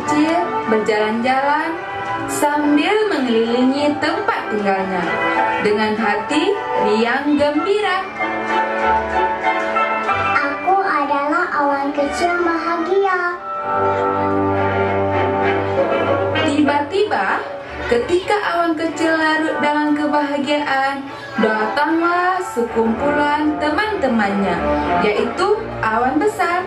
kecil berjalan-jalan sambil mengelilingi tempat tinggalnya dengan hati riang gembira. Aku adalah awan kecil bahagia. Tiba-tiba, ketika awan kecil larut dalam kebahagiaan, datanglah sekumpulan teman-temannya, yaitu awan besar.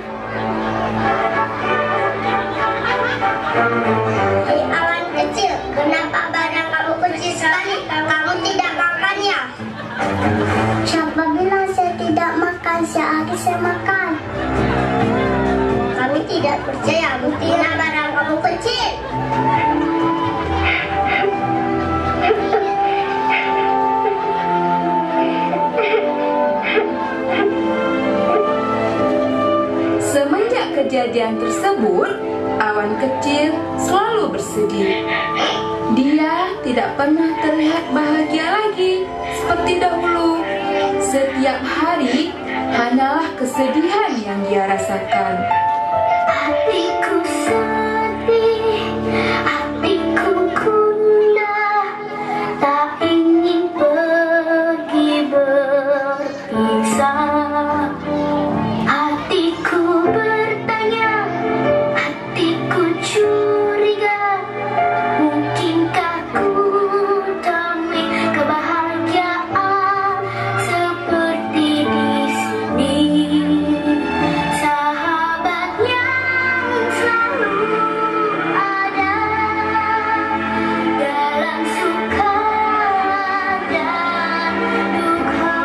Hei awan kecil, kenapa badan kamu kecil sekali? Kamu tidak makan ya? Siapa bilang saya tidak makan? Sehari saya makan. Kami tidak percaya, buktinya badan kamu kecil. Semenjak kejadian tersebut, awan kecil selalu bersedih. Dia tidak pernah terlihat bahagia lagi seperti dahulu. Setiap hari hanyalah kesedihan yang dia rasakan. Hatiku sedih, hatiku gundah, tak ingin pergi berpisah. Hatiku bertanya, hatiku curiga, mungkinkah ku temui kebahagiaan seperti di sini? Sahabat yang selalu ada dalam suka dan duka.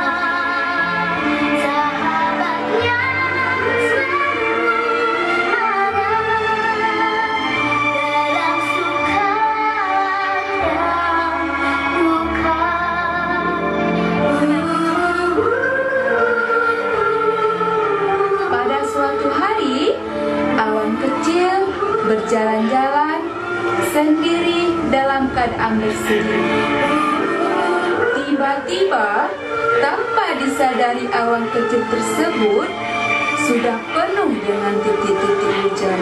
Sahabat yang selalu ada dalam suka dan duka. Pada suatu hari, awan kecil berjalan-jalan sendiri dalam keadaan bersedih. Tiba-tiba, tanpa disadari awan kecil tersebut sudah penuh dengan titik-titik hujan.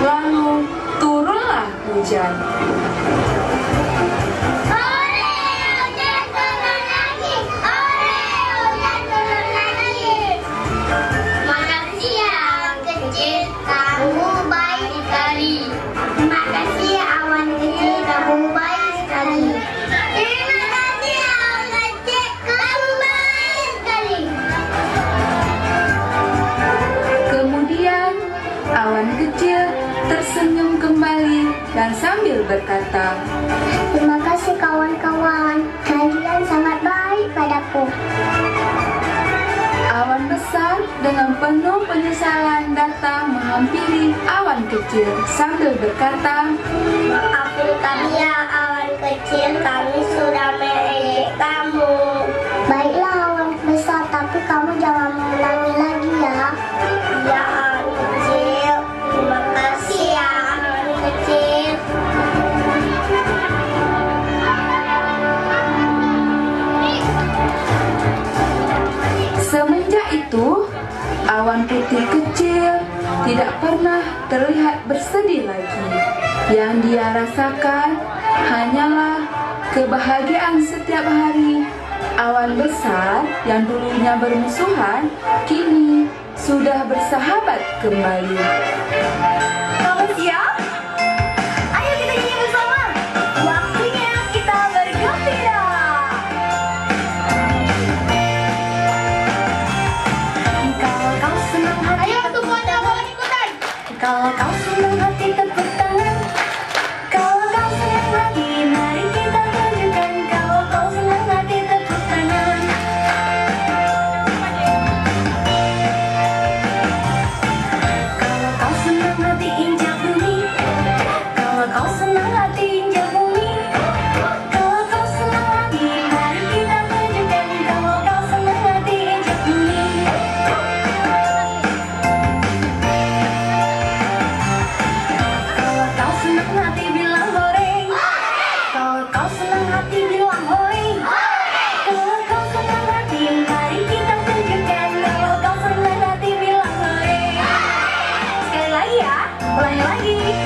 Lalu turunlah hujan. Makasih ya awan kecil, kamu baik sekali. Makasih ya awan kecil, kamu baik sekali. Terima kasih ya awan kecil, kamu baik sekali. Kemudian, awan kecil tersenyum kembali dan sambil berkata, Terima kasih kawan-kawan, kalian sangat baik padaku. awan besar dengan penuh penyesalan datang menghampiri awan kecil sambil berkata, Maafin kami ya awan kecil, kami sudah mengejek kamu. Baiklah awan besar, tapi kamu jangan mengulangi lagi ya. Ya awan kecil, terima kasih ya awan kecil. Semenjak itu, awan putih kecil tidak pernah terlihat bersedih lagi. Yang dia rasakan hanyalah kebahagiaan setiap hari. Awan besar yang dulunya bermusuhan kini sudah bersahabat kembali. Kamu siap? Ayo kita nyanyi bersama. Waktunya kita bergembira. Kalau kau senang hati, Ayo semuanya mohon ikutan. kalau kau senang hati tepuk tangan. Kalau kau senang hati, mari kita tunjukkan. Kalau kau senang hati tepuk tangan. Kalau kau senang hati injak bumi. Kalau kau senang hati injak bumi. Kalau kau senang hati, mari kita tunjukkan. Kalau kau senang hati injak bumi. Kalau kau senang hati bilang hore. Kalau kau senang hati bilang hore. Kalau kau senang hati, mari kita tunjukkan. Kalau kau senang hati bilang hore. Sekali lagi ya, ulangi lagi.